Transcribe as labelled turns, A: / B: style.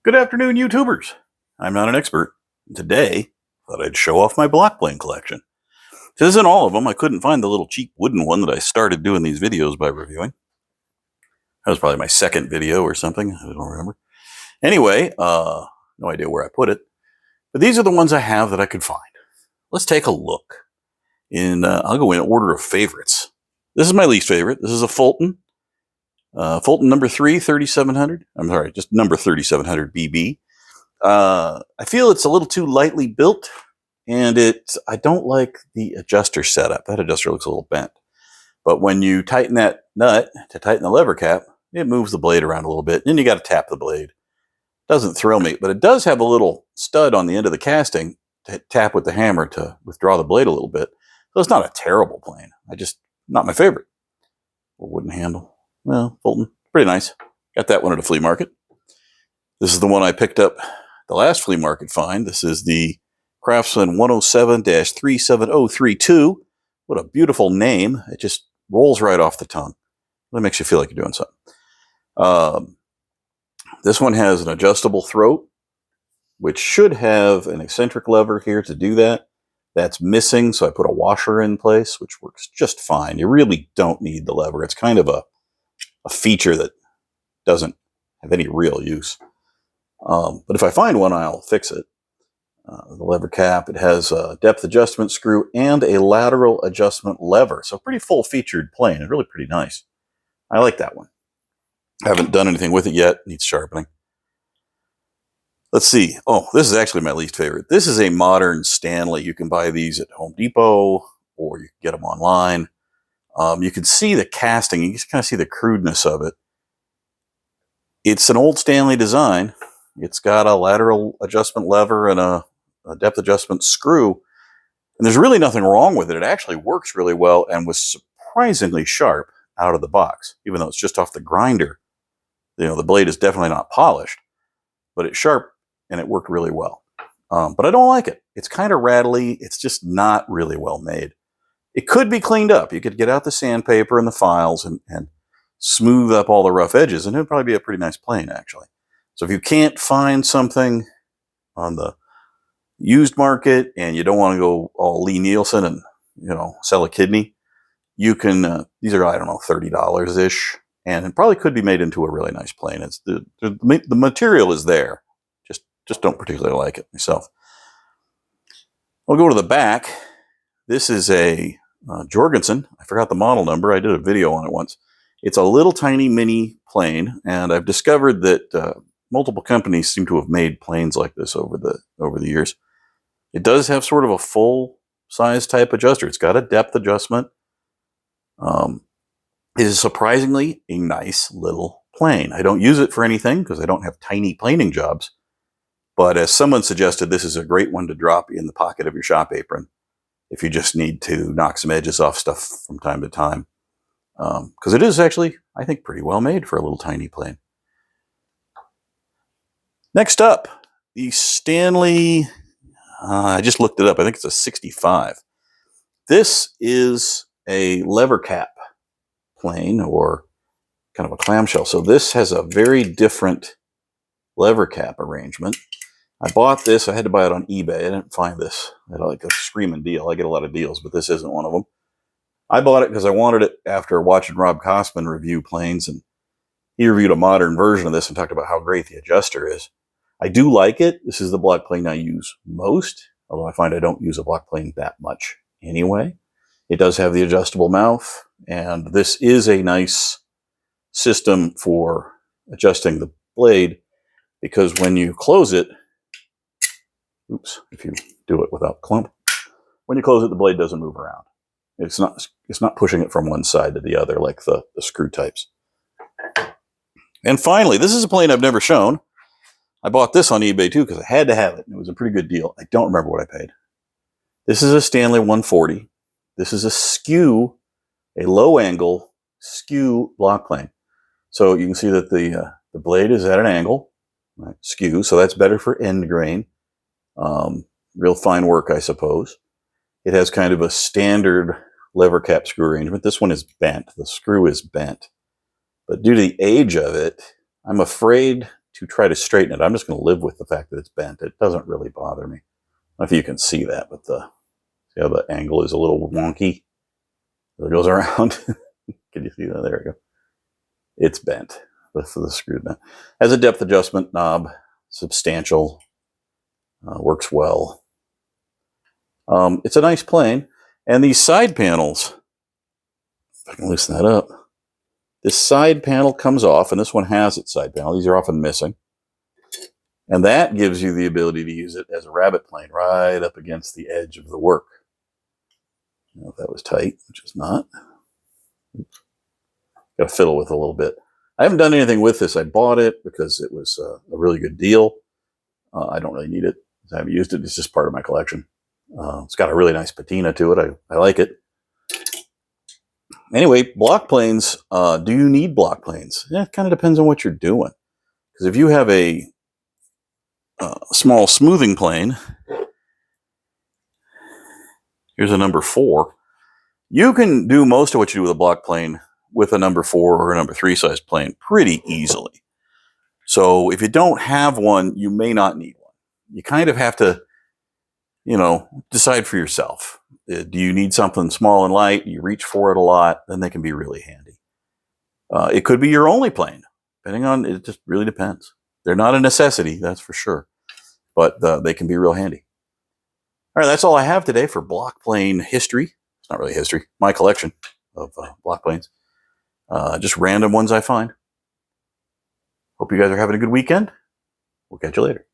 A: Good afternoon, YouTubers. I'm not an expert. Today, I thought I'd show off my block plane collection. This isn't all of them. I couldn't find the little cheap wooden one that I started doing these videos by reviewing. That was probably my second video or something. I don't remember. Anyway, no idea where I put it. But these are the ones I have that I could find. Let's take a look. I'll go in order of favorites. This is my least favorite. This is a Fulton. Fulton number 3, 3700. I'm sorry, just number 3700 BB. I feel it's a little too lightly built, and I don't like the adjuster setup. That adjuster looks a little bent. But when you tighten that nut to tighten the lever cap, it moves the blade around a little bit. Then you got to tap the blade. Doesn't thrill me, but it does have a little stud on the end of the casting to tap with the hammer to withdraw the blade a little bit. So it's not a terrible plane. Not my favorite. A wooden handle. Well, Fulton, pretty nice. Got that one at a flea market. This is the one I picked up the last flea market find. This is the Craftsman 107-37032. What a beautiful name. It just rolls right off the tongue. That makes you feel like you're doing something. This one has an adjustable throat, which should have an eccentric lever here to do that. That's missing, so I put a washer in place, which works just fine. You really don't need the lever. It's kind of a feature that doesn't have any real use. But if I find one, I'll fix it. The lever cap, it has a depth adjustment screw and a lateral adjustment lever. So pretty full-featured plane. It's really pretty nice. I like that one. Haven't done anything with it yet. Needs sharpening. Let's see. Oh, this is actually my least favorite. This is a modern Stanley. You can buy these at Home Depot, or you can get them online. You can see the casting. You can kind of see the crudeness of it. It's an old Stanley design. It's got a lateral adjustment lever and a depth adjustment screw. And there's really nothing wrong with it. It actually works really well and was surprisingly sharp out of the box, even though it's just off the grinder. The blade is definitely not polished, but it's sharp and it worked really well. But I don't like it. It's kind of rattly. It's just not really well made. It could be cleaned up. You could get out the sandpaper and the files and smooth up all the rough edges, and it would probably be a pretty nice plane, actually. So if you can't find something on the used market and you don't want to go all Lee Nielsen and sell a kidney, you can. These are, I don't know, $30-ish, and it probably could be made into a really nice plane. It's the material is there. Just don't particularly like it myself. I'll go to the back. This is a Jorgenson. I forgot the model number. I did a video on it once. It's a little tiny mini plane, and I've discovered that multiple companies seem to have made planes like this over the years. It does have sort of a full-size type adjuster. It's got a depth adjustment. It is surprisingly a nice little plane. I don't use it for anything because I don't have tiny planing jobs. But as someone suggested, this is a great one to drop in the pocket of your shop apron if you just need to knock some edges off stuff from time to time. Because it is actually, I think, pretty well made for a little tiny plane. Next up, the Stanley, I just looked it up. I think it's a 65. This is a lever cap plane, or kind of a clamshell. So this has a very different lever cap arrangement. I bought this. I had to buy it on eBay. I didn't find this at like a screaming deal. I get a lot of deals, but this isn't one of them. I bought it because I wanted it after watching Rob Costman review planes, and he reviewed a modern version of this and talked about how great the adjuster is. I do like it. This is the block plane I use most, although I find I don't use a block plane that much anyway. It does have the adjustable mouth, and this is a nice system for adjusting the blade, because when you close it, if you do it without clump, when you close it, the blade doesn't move around. It's not pushing it from one side to the other like the screw types. And finally, this is a plane I've never shown. I bought this on eBay too because I had to have it. It was a pretty good deal. I don't remember what I paid. This is a Stanley 140. This is a skew, a low angle skew block plane. So you can see that the blade is at an angle, right? Skew, so that's better for end grain. Real fine work, I suppose. It has kind of a standard lever cap screw arrangement. This one is bent. The screw is bent. But due to the age of it, I'm afraid to try to straighten it. I'm just going to live with the fact that it's bent. It doesn't really bother me. I don't know if you can see that, but see how the angle is a little wonky? It goes around. Can you see that? There we go. It's bent. The screw bent. Has a depth adjustment knob. Substantial. Works well. It's a nice plane. And these side panels, if I can loosen that up, this side panel comes off, and this one has its side panel. These are often missing. And that gives you the ability to use it as a rabbet plane right up against the edge of the work. I don't know if that was tight, which is not. Got to fiddle with it a little bit. I haven't done anything with this. I bought it because it was a really good deal. I don't really need it. I haven't used it. It's just part of my collection. It's got a really nice patina to it. I like it. Anyway, block planes. Do you need block planes? Yeah, it kind of depends on what you're doing. Because if you have a small smoothing plane, here's a number 4. You can do most of what you do with a block plane with a number 4 or a number 3 size plane pretty easily. So if you don't have one, you may not need one. You kind of have to, decide for yourself. Do you need something small and light? You reach for it a lot, then they can be really handy. It could be your only plane, depending on, it just really depends. They're not a necessity, that's for sure, but they can be real handy. All right, that's all I have today for block plane history. It's not really history, my collection of block planes. Just random ones I find. Hope you guys are having a good weekend. We'll catch you later.